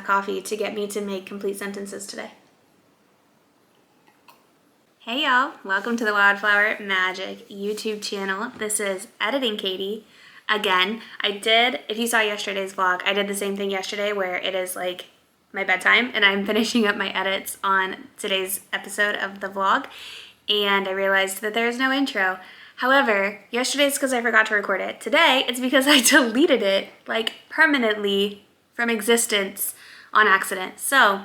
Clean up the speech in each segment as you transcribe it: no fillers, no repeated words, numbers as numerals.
coffee to get me to make complete sentences today. Hey y'all, welcome to the Wildflower Magic YouTube channel. This is Editing Katie. Again, if you saw yesterday's vlog, I did the same thing yesterday where it is like my bedtime and I'm finishing up my edits on today's episode of the vlog, and I realized that there's no intro. However, yesterday's because I forgot to record it. Today, it's because I deleted it, like, permanently from existence on accident. So,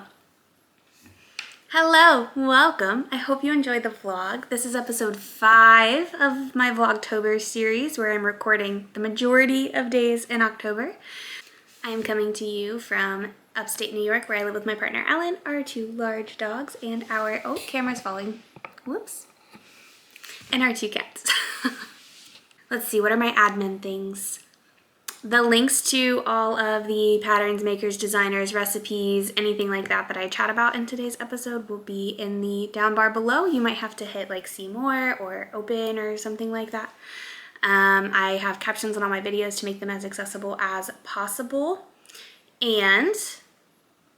hello, welcome. I hope you enjoyed the vlog. This is episode 5 of my Vlogtober series where I'm recording the majority of days in October. I am coming to you from upstate New York where I live with my partner Alan, our 2 large dogs, and our, oh, camera's falling. Whoops. And our 2 cats. Let's see, what are my admin things? The links to all of the patterns, makers, designers, recipes, anything like that that I chat about in today's episode will be in the down bar below. You might have to hit like see more or open or something like that. I have captions on all my videos to make them as accessible as possible. And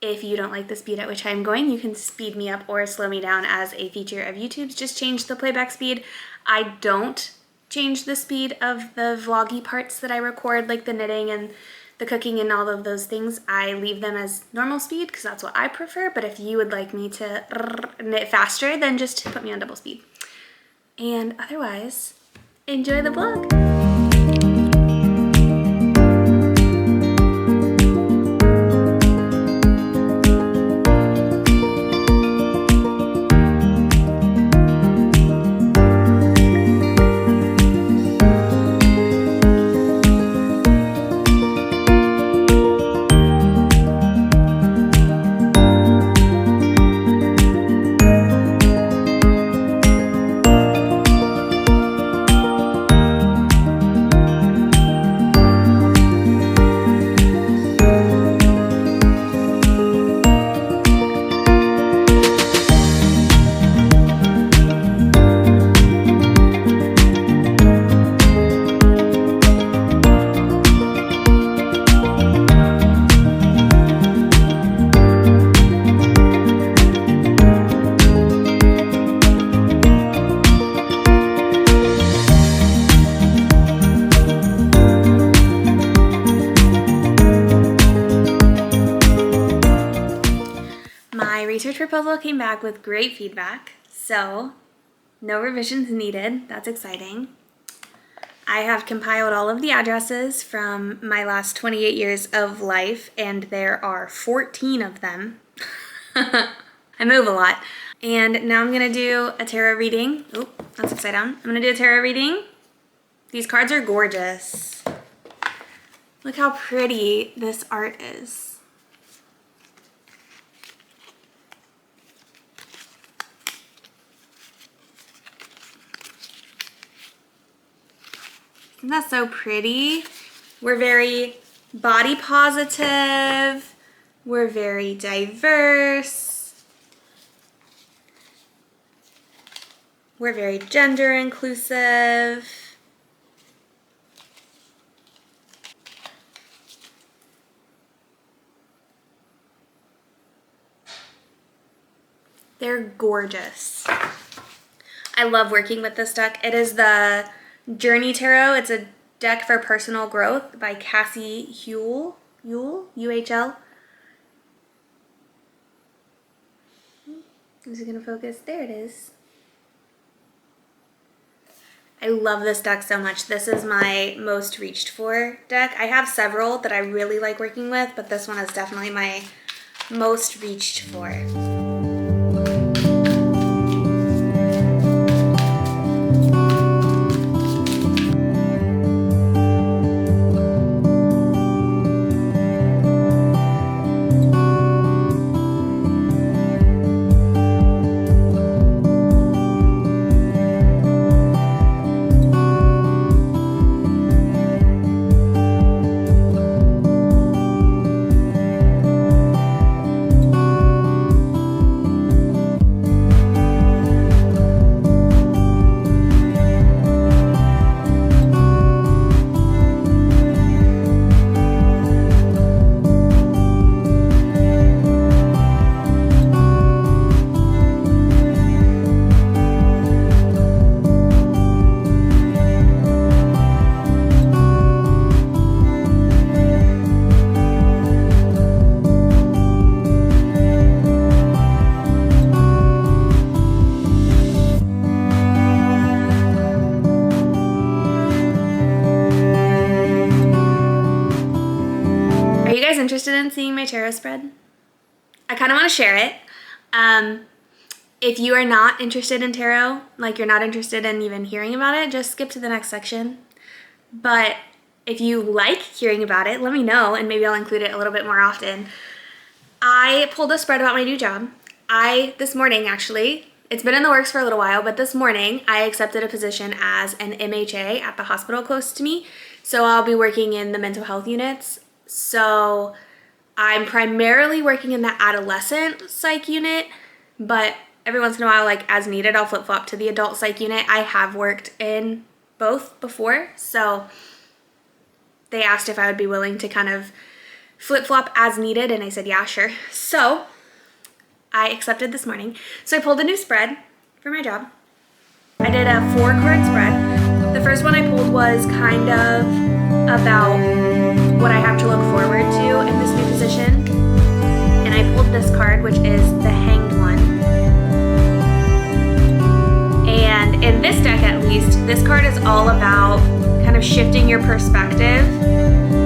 if you don't like the speed at which I'm going, you can speed me up or slow me down as a feature of YouTube's. Just change the playback speed. I don't change the speed of the vloggy parts that I record, like the knitting and the cooking and all of those things. I leave them as normal speed because that's what I prefer. But if you would like me to knit faster, then just put me on double speed. And otherwise, enjoy the vlog. Research proposal came back with great feedback, so no revisions needed. That's exciting. I have compiled all of the addresses from my last 28 years of life, and there are 14 of them. I move a lot. And now I'm going to do a tarot reading. Oh, that's upside down. I'm going to do a tarot reading. These cards are gorgeous. Look how pretty this art is. Isn't that so pretty? We're very body positive. We're very diverse. We're very gender inclusive. They're gorgeous. I love working with this deck. It is the Journey Tarot. It's a deck for personal growth by Cassie Hull, U-H-L. Is it going to focus? There it is. I love this deck so much. This is my most reached for deck. I have several that I really like working with, but this one is definitely my most reached for. in seeing my tarot spread? I kind of want to share it. If you are not interested in tarot, like you're not interested in even hearing about it, just skip to the next section. But if you like hearing about it, let me know and maybe I'll include it a little bit more often. I pulled a spread about my new job. This morning actually, it's been in the works for a little while, but this morning I accepted a position as an MHA at the hospital close to me. So I'll be working in the mental health units. So I'm primarily working in the adolescent psych unit, but every once in a while, like as needed, I'll flip-flop to the adult psych unit. I have worked in both before, so they asked if I would be willing to kind of flip-flop as needed, and I said, yeah, sure. So I accepted this morning. So I pulled a new spread for my job. I did a 4-card spread. The first one I pulled was kind of about what I have to look forward to in this new position. And I pulled this card, which is the Hanged One. And in this deck, at least, this card is all about kind of shifting your perspective,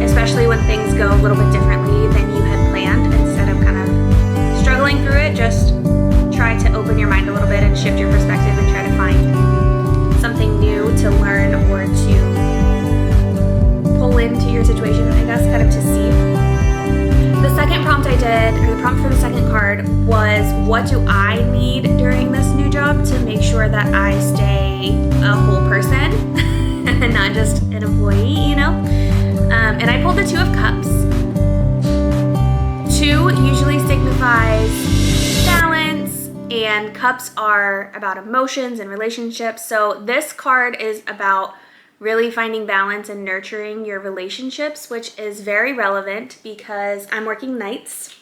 especially when things go a little bit differently than you had planned. Instead of kind of struggling through it, just try to open your mind a little bit and shift your perspective and try to find something new to learn or to pull into your situation, I guess, kind of to see. The second prompt I did, or the prompt for the second card, was what do I need during this new job to make sure that I stay a whole person and not just an employee, you know? And I pulled the 2 of Cups. 2 usually signifies balance, and cups are about emotions and relationships. So this card is about really finding balance and nurturing your relationships, which is very relevant because I'm working nights.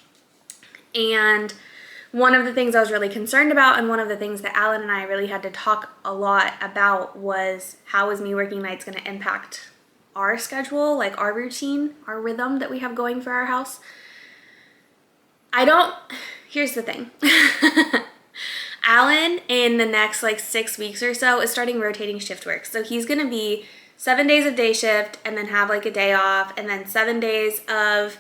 And one of the things I was really concerned about, and one of the things that Alan and I really had to talk a lot about, was how is me working nights going to impact our schedule, like our routine, our rhythm that we have going for our house. Here's the thing. Alan, in the next like 6 weeks or so, is starting rotating shift work. So he's going to be 7 days of day shift and then have like a day off, and then 7 days of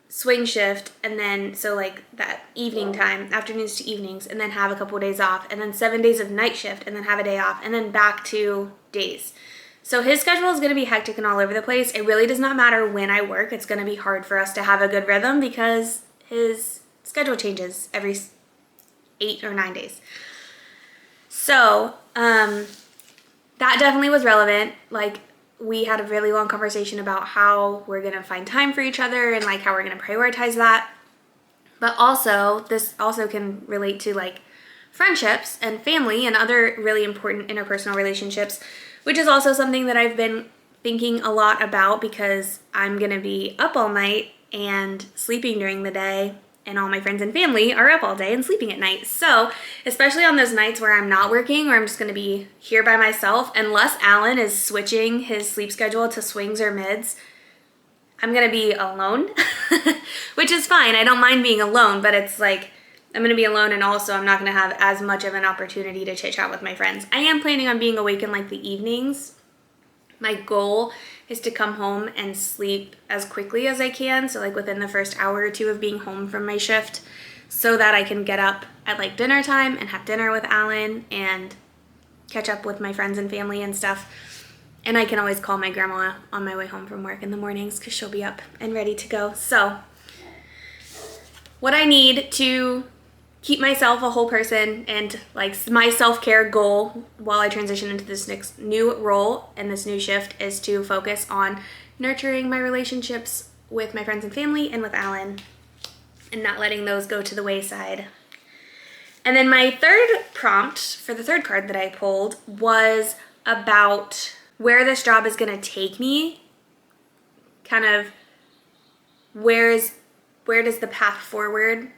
swing shift, and then so like that evening time, afternoons to evenings, and then have a couple of days off, and then 7 days of night shift and then have a day off, and then back to days. So his schedule is going to be hectic and all over the place. It really does not matter when I work. It's going to be hard for us to have a good rhythm because his schedule changes every 8 or 9 days. So that definitely was relevant. Like, we had a really long conversation about how we're going to find time for each other and like how we're going to prioritize that. But also, this also can relate to like friendships and family and other really important interpersonal relationships, which is also something that I've been thinking a lot about because I'm going to be up all night and sleeping during the day, and all my friends and family are up all day and sleeping at night. So especially on those nights where I'm not working, or I'm just going to be here by myself, unless Alan is switching his sleep schedule to swings or mids, I'm going to be alone, which is fine. I don't mind being alone, but it's like I'm going to be alone, and also I'm not going to have as much of an opportunity to chit chat with my friends. I am planning on being awake in like the evenings. My goal is to come home and sleep as quickly as I can, so like within the first hour or 2 of being home from my shift, so that I can get up at like dinner time and have dinner with Alan and catch up with my friends and family and stuff. And I can always call my grandma on my way home from work in the mornings because she'll be up and ready to go. So what I need to keep myself a whole person, and like my self-care goal while I transition into this next new role and this new shift, is to focus on nurturing my relationships with my friends and family and with Alan, and not letting those go to the wayside. And then my third prompt for the third card that I pulled was about where this job is going to take me, kind of where does the path forward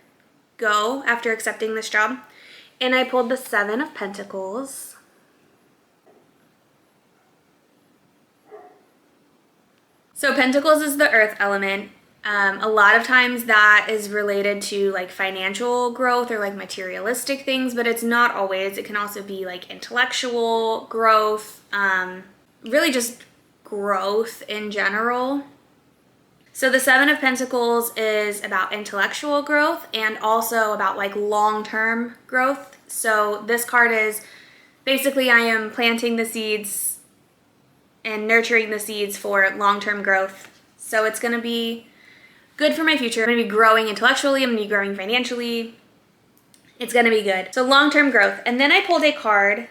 go after accepting this job. And I pulled the 7 of Pentacles. So Pentacles is the earth element. A lot of times that is related to like financial growth or like materialistic things, but it's not always. It can also be like intellectual growth, really just growth in general. So the Seven of Pentacles is about intellectual growth and also about like long-term growth. So this card is basically I am planting the seeds and nurturing the seeds for long-term growth. So it's going to be good for my future. I'm going to be growing intellectually. I'm going to be growing financially. It's going to be good. So long-term growth. And then I pulled a card.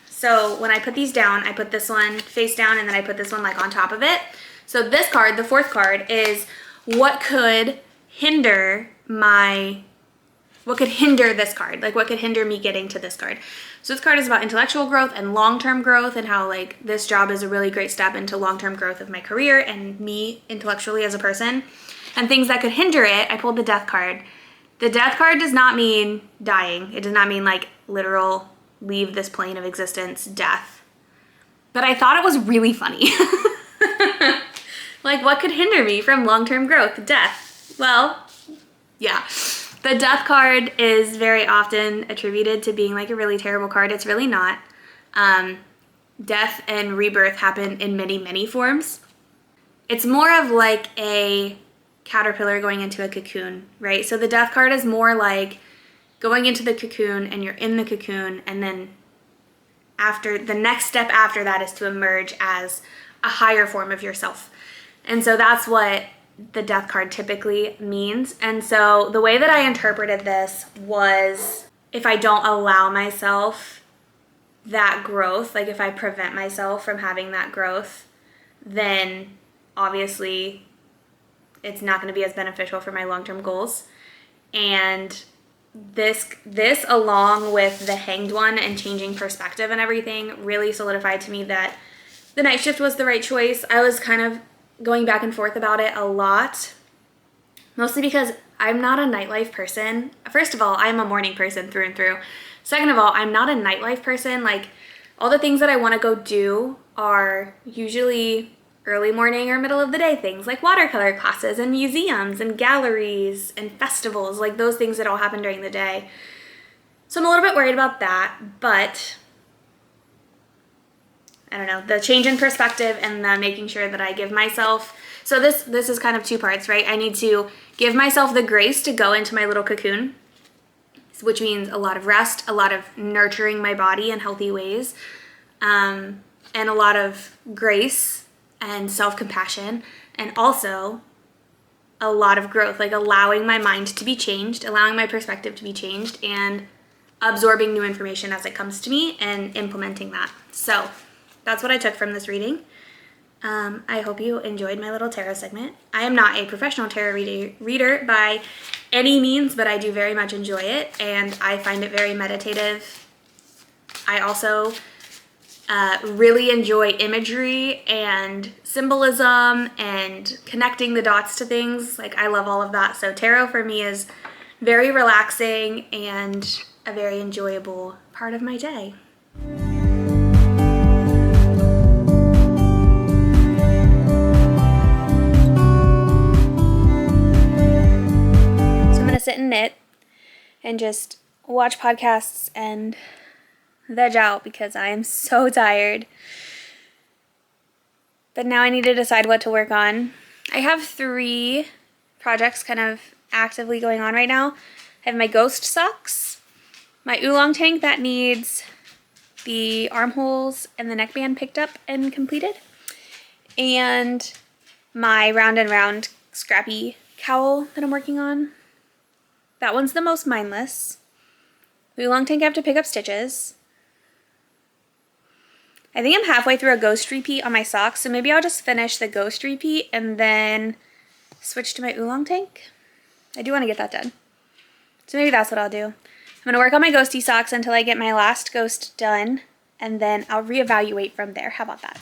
So when I put these down, I put this one face down and then I put this one like on top of it. So this card, the fourth card, is what could hinder this card? Like what could hinder me getting to this card? So this card is about intellectual growth and long-term growth and how like this job is a really great step into long-term growth of my career and me intellectually as a person. And things that could hinder it, I pulled the Death card. The Death card does not mean dying. It does not mean like literal leave this plane of existence, death. But I thought it was really funny. Like what could hinder me from long-term growth? Death. Well, yeah. The Death card is very often attributed to being like a really terrible card. It's really not. Death and rebirth happen in many, many forms. It's more of like a caterpillar going into a cocoon, right? So the Death card is more like going into the cocoon and you're in the cocoon, and then after the next step after that is to emerge as a higher form of yourself. And so that's what the Death card typically means. And so the way that I interpreted this was if I don't allow myself that growth, like if I prevent myself from having that growth, then obviously it's not going to be as beneficial for my long-term goals. And this along with the Hanged One and changing perspective and everything really solidified to me that the night shift was the right choice. I was kind of going back and forth about it a lot, mostly because I'm not a nightlife person. First of all, I'm a morning person through and through. Second of all, I'm not a nightlife person. Like all the things that I want to go do are usually early morning or middle of the day things, like watercolor classes and museums and galleries and festivals, like those things that all happen during the day. So I'm a little bit worried about that, but I don't know, the change in perspective and the making sure that I give myself, so this is kind of two parts, right? I need to give myself the grace to go into my little cocoon, which means a lot of rest, a lot of nurturing my body in healthy ways, and a lot of grace and self-compassion, and also a lot of growth, like allowing my mind to be changed, allowing my perspective to be changed, and absorbing new information as it comes to me and implementing that. So that's what I took from this reading. I hope you enjoyed my little tarot segment. I am not a professional tarot reader by any means, but I do very much enjoy it, and I find it very meditative. I also really enjoy imagery and symbolism and connecting the dots to things. Like I love all of that. So tarot for me is very relaxing and a very enjoyable part of my day. Sit and knit and just watch podcasts and veg out because I am so tired. But now I need to decide what to work on. I have 3 projects kind of actively going on right now. I have my ghost socks, my Oolong tank that needs the armholes and the neckband picked up and completed, and my round and round scrappy cowl that I'm working on. That one's the most mindless. The Oolong tank I have to pick up stitches. I think I'm halfway through a ghost repeat on my socks, so maybe I'll just finish the ghost repeat and then switch to my Oolong tank. I do want to get that done. So maybe that's what I'll do. I'm going to work on my ghosty socks until I get my last ghost done, and then I'll reevaluate from there. How about that?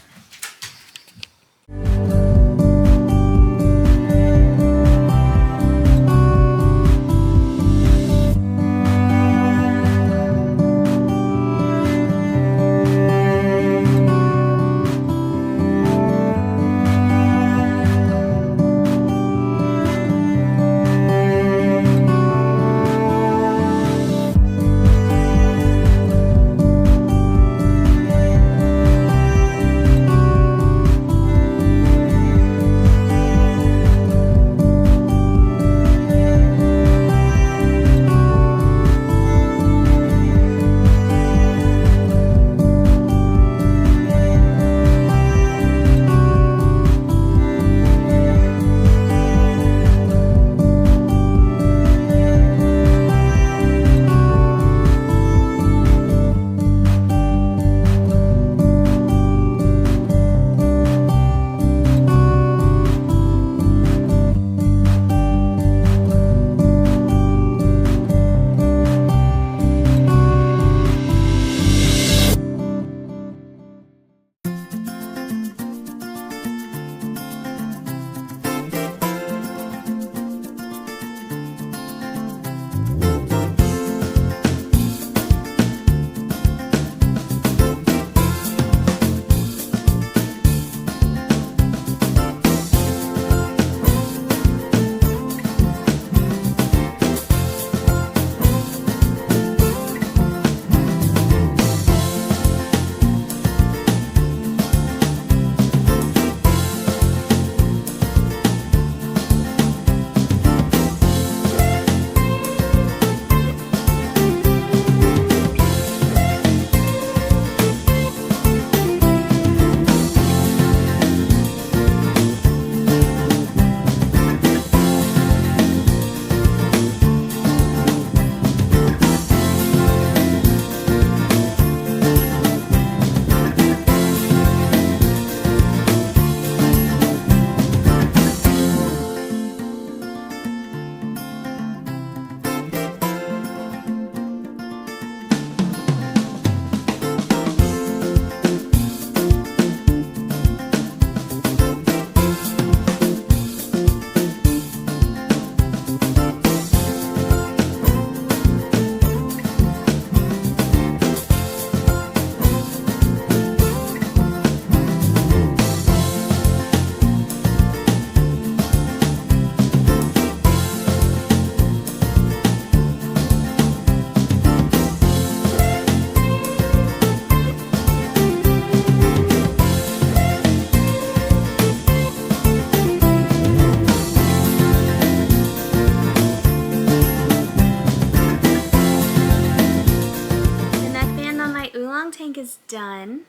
long tank is done.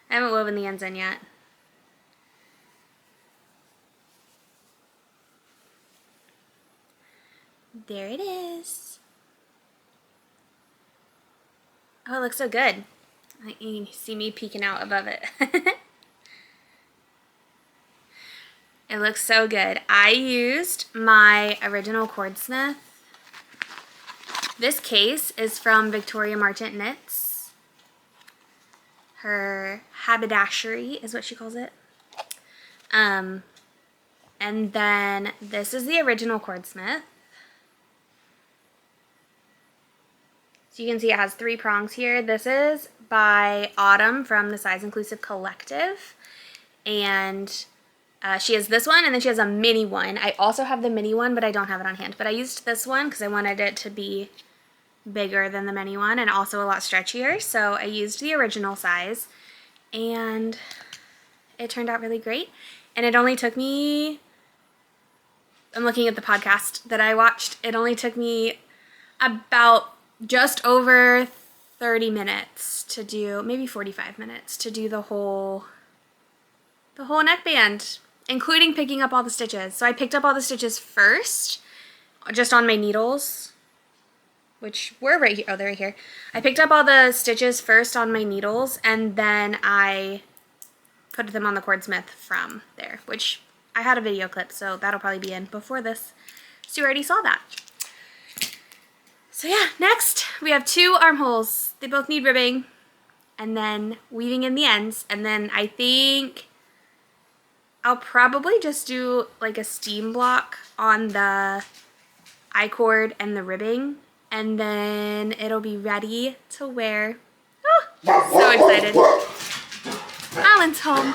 I haven't woven the ends in yet. There it is. Oh, it looks so good. You can see me peeking out above it. It looks so good. I used my original Cordsmith. This case is from Victoria Marchant Knits. Her Haberdashery is what she calls it. And then this is the original Cordsmith. So you can see it has 3 prongs here. This is by Autumn from the Size Inclusive Collective. And she has this one, and then she has a mini one. I also have the mini one, but I don't have it on hand. But I used this one because I wanted it to be bigger than the mini one and also a lot stretchier. So I used the original size, and it turned out really great. And it only took me, I'm looking at the podcast that I watched, it only took me about just over 30 minutes to do, maybe 45 minutes to do the whole neckband, including picking up all the stitches. So I picked up all the stitches first, just on my needles, which were right here. Oh, they're right here. I picked up all the stitches first on my needles, and then I put them on the Cordsmith from there, which I had a video clip, so that'll probably be in before this. So you already saw that. So yeah, next we have 2 armholes. They both need ribbing, and then weaving in the ends, and then I think I'll probably just do like a seam block on the I-cord and the ribbing, and then it'll be ready to wear. Oh, so excited. Alan's home.